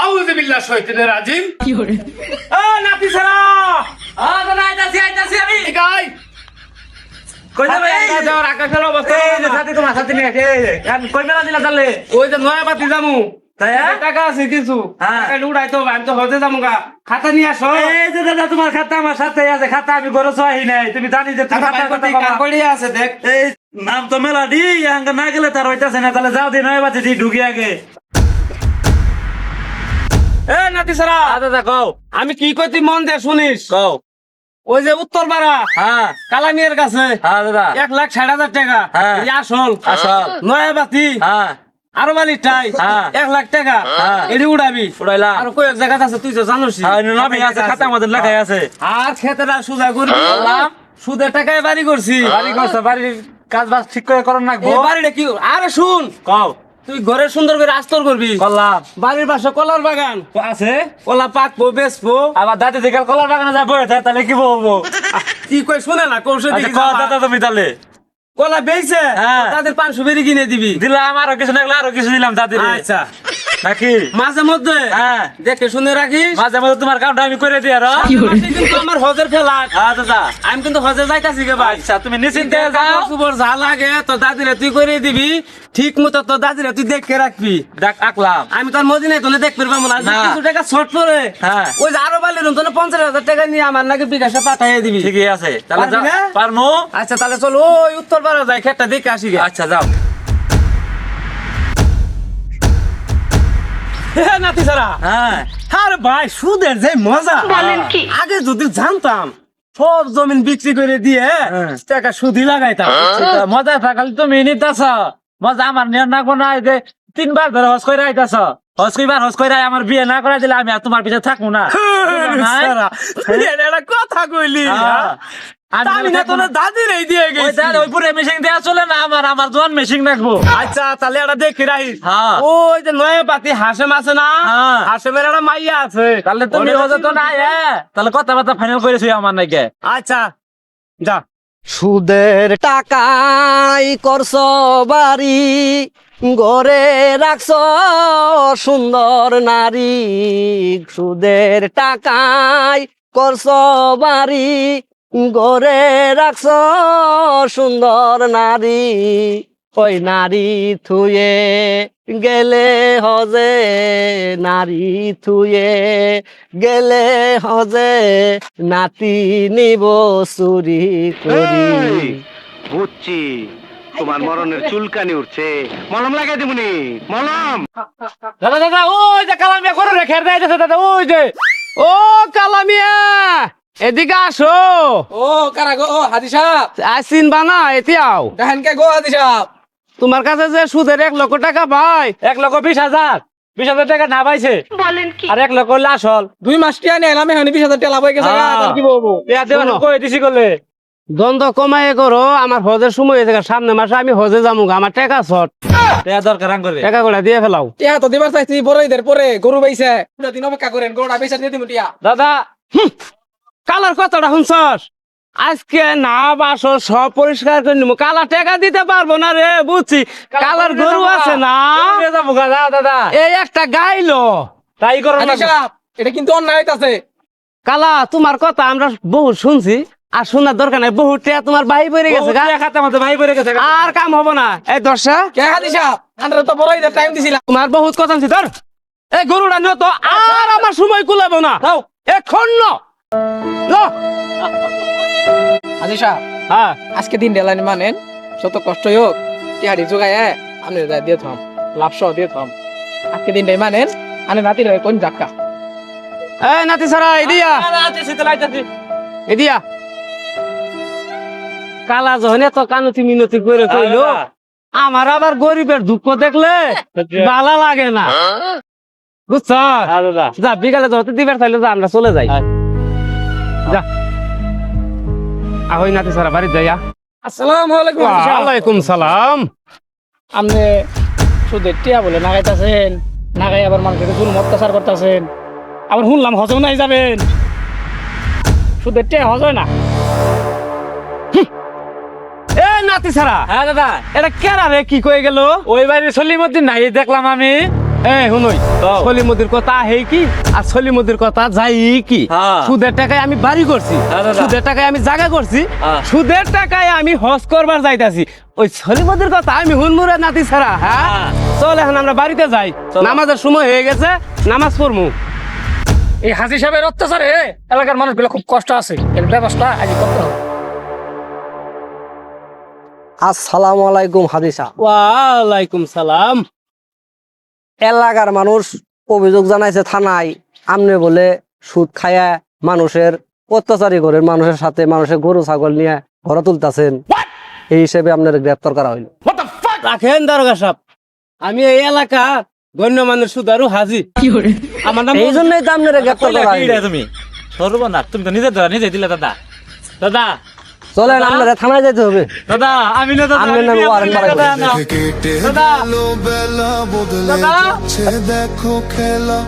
আউযু বিল্লাহি শাইতানির রাজিম। কি করে? নাতি সারা দাদা আইতাছি আমি। গাই কই যাবে? যাওয়ার আকাশের অবস্থা এই যে সাথে তোমার সাথে নিয়ে আসে। আমি কই মেলা দিলা তাহলে? ওই যে নয়া পাতি যামু তাই টাকা আছে কিছু হ্যাঁ। টাকা উড়াইতো আমি তো হজে যামু গা খাতা নিয়ে আসো এই যে দাদা তোমার খাতা আমার সাথে আছে। খাতা আমি গরো চাই নাই। তুমি জানি যে তুমি খাতার কথা কবা। কাকড়িয়া আছে দেখ এই নাম তো মেলা দি আঙ্গ না গেলে তার হইতাছে না। তাহলে যাও দিন নয় বাজে দি ঢুকি আগে। এ নাতি সারা দাদা কও আমি কি কইতি মন দে শুনিস কও। ওই যে উত্তর পাড়া হ্যাঁ কালামিয়ার কাছে হ্যাঁ দাদা 1,60,000 টাকা হ্যাঁ। এই আসল আসল। নয়া বাতি হ্যাঁ আরো বালি টাই হ্যাঁ। 1,00,000 টাকা হ্যাঁ। এডি উড়াবি উড়াইলাম। আর কয়েক জায়গা আছে তুই তো জানোস হ্যাঁ নামে আছে খাতা আমাদের লেখাই আছে। আর খেতেরা সুজা করবি সুদের টাকায় বাড়ি করছি বাড়ি করছে বাড়ির কাজ বাজ ঠিক করে করন রাখবো। এই বাড়িটা কি আরে শুন কও তুই ঘরে সুন্দর করে আস্তর করবি করলাম বাড়ির পাশে কলার বাগান আছে। কলা পাকবো বেচবো আবার দাদি দিকে কলার বাগানে যাবো তাহলে কি বলবো? কি কই শুনে না কৌশল আচ্ছা দিকে কও যাবা। দাদা তুমি তাহলে কলা বেচছে হ্যাঁ। তাদের 500 বেরি কিনে দিবি দিলাম আরো কিছু লাগলে আরো কিছু দিলাম দাদি আচ্ছা নাকি মাঝে মধ্যে হ্যাঁ দেখে শুনে রাখিস মাঝে মাঝে তোমার কামটা আমি করে দিই আর মাসে কিন্তু আমার হজের ফেলা হ্যাঁ দাদা আমি কিন্তু হজে যাইতাছি গে ভাই আচ্ছা তুমি নিশ্চিন্তে যাও। সুবর যা লাগে তো দাদিরে তুই করে দিবি ঠিক মতো তো দাদিরে তুই দেখে রাখবি দেখ আঁকলাম আমি তোর মদিনায় তোলে দেখতে পারবো না না। কিছু টাকা শর্ট পরে হ্যাঁ। ওই যে আরো বালির তোলে 50,000 টাকা নিয়ে আমার নাকি বিকাশে পাঠিয়ে দিবি ঠিকই আছে তাহলে পারবি না? পারমু। আচ্ছা তাহলে চল ওই উত্তর পাড়া যাই খেটটা দেখে আসি গে আচ্ছা যাও। নাতি সারা হ্যাঁ আরে ভাই সুদের যে মজা আগে যদি জানতাম সব জমিন বিক্রি করে দিয়ে টাকা সুদি লাগাইতাম সেটা মজা থাকালে তুমি নিতাছ মজা আমার নিয়ে না কোনো যে 3বার ধরে হজ করে আইতাছ। হজ করে আমার বিয়ে না করাই দিলে আমি আর তোমার পিছে থাকবো না। নাই? সারা, তুই এটা কথা কইলি হ্যাঁ। আমি না তোর দাদির এই দিয়ে ওই গেছি দাদা ওই পুরে মেশিন দেওয়া চলে না আমার জোয়ান মেশিন রাখবো। আচ্ছা তাহলে এটা দেখি রাখিস হ্যাঁ। ওই যে নয় পাতি হাসেম আছে না হ্যাঁ। হাসেমের একটা মাইয়া আছে তাহলে তুমি ওরে হজে তো নাই তাহলে কথাবার্তা ফাইনাল করেছি আমার নাকি। আচ্ছা যা সুদের টাকাই করছ বাড়ি গড়ে রাখছ সুন্দর নারী সুদের টাকাই করছ বাড়ি গড়ে রাখছ সুন্দর নারী ওই নারী থুয়ে গেলে হজে নারী থুয়ে গেলে হজে নাতি নিব চুরি করি বুঝছি তোমার মরণের চুলকানি উঠছে মলম লাগাই দিবনি মলম দাদা দাদা ওই যে কালামিয়া করে রেখে যাইতেছে দাদা ওই যে ও কালামিয়া এদিকে আসো ও কারা গো হাদি সাহেব আসিন বানা এতিয়াও দেখেন কে গো হাদি সাহেব তোমার কাছে যে সুদের 1,00,000 টাকা পাই 1,20,000 20,000 টাকা না পাইছে আর 1,00,000 হলে আসল 2 মাস টিয়া নিয়ে এলাম এখন 20,000 টাকা লাভ হয়ে গেছে হ্যাঁ। আর কি বলবো শোনো। কই দিছি করলে দ্বন্দ্ব কমাই করো আমার হজের সময় হয়েছে সামনে মাসে আমি হজে যাবো আমার টাকা শর্ট দরকার করে টাকা করে দিয়ে ফেলাও টিয়া তো দিবার চাইছি বড় ঈদের পরে গরু বাইছে পুরো দিন অপেক্ষা করেন গরুটা বেচা দিয়ে দিমু টিয়া দাদা কালার কথাটা শুনছস আজকে না বাসো সব পরিষ্কার করে নিবো কালার টাকা দিতে পারবো না রে বুঝছি কালার গরু আছে না দাদা এই একটা গাইলো তাই করো হাদি সাহেব এটা কিন্তু অন্যায় হইতাছে কালা তোমার কথা আমরা বহু শুনছি আর শোনার দরকার নাই বহু টিয়া তোমার ভাই বেড়ে গেছে গা। খাতা মতো ভাই পড়ে গেছে আর কাম হবো না এই দর্শা কে হাদি সাহেব আমরা তো বড় ঈদের টাইম দিছিলাম তোমার বহুত কথা আনছি ধর এই গরুটা নিও তো আর আমার সময় কুলাবো না দাও এখন হাদি সাহেব হ্যাঁ আজকে দিন ডেলানি মানেন যত কষ্ট হোক টিয়াড়ি জোগায় আপনি দিয়ে থাম লাভ সহ দিয়ে থাম আজকে দিনটাই মানেন আনে রাতি রয়ে কোন জাক্কা এই নাতি সারা এদিয়া এদিয়া কালা যখন এত কানতি মিনতি করে কইলো আমার আবার গরিবের দুঃখ দেখলে ভালো লাগে না বুঝছ যা বিকালে যত দিবার চাইলে যা আমরা চলে যাই যা আহই নাতি সারা বাড়ি যাইয়া আসসালামু আলাইকুম হাদি সাহেব। ওয়ালাইকুম সালাম আপনি সুদের টিয়া বলে নাগাইতাছেন নাগাই আবার মানুষের জুলুম অত্যাচার করতেছেন আবার শুনলাম হজম নাই যাবেন সুদের টিয়া হজ হয় না এ নাতি সারা হ্যাঁ দাদা এটা কেরা রে কি কয়ে গেল ওই বাড়ি সলিমুদ্দিন নাই দেখলাম আমি এই শুনই সলিমুদ্দির কথা হে কি আর সলিমুদ্দির কথা যাই কি হ্যাঁ। সুদের টাকায় আমি বাড়ি করছি হ্যাঁ, দাদা। সুদের টাকায় আমি জায়গা করছি হ্যাঁ। সুদের টাকায় আমি হজ করবার যাইতাছি ওই সলিমুদ্দির কথা আমি হুনমুরে নাতি ছাড়া হ্যাঁ হ্যাঁ। চল এখন আমরা বাড়িতে যাই চলো। নামাজের সময় হয়ে গেছে নামাজ পড়মু এই হাজি সাহেবের অত্যাচারে এলাকার মানুষগুলো খুব কষ্ট আছে এর ব্যবস্থা আজ করতে হবে। আসসালামু আলাইকুম হাদিসা। ওয়ালাইকুম সালাম। এলাকার মানুষ অভিযোগ জানাইছে থানায় আমনে বলে সুদ খায়া মানুষের অত্যাচারী করে মানুষের সাথে মানুষের গরু ছাগল নিয়ে ঘরে তুলতাছেন, এই হিসেবে আপনার গ্রেপ্তার করা হইল। রাখেন দারোগা সাহেব, আমি এই এলাকার গণ্যমানের সুদারু হাজি। আমার নাম এই জন্যই তো আপনার গ্রেপ্তার করা হইল। তুমি সর্বনাশ, তুমি তো নিজের ধরা নিজে দিলে দাদা। দাদা চলেন আপনারা থানায় যেতে হবে। দাদা আমি না দাদা, আপনার আমি নামে বিয়ে ওয়ারেন্ট করি না, করা দাদা, হয়েছে। না। দাদা বেলা বদলে দাদা। যাচ্ছে দেখো খেলা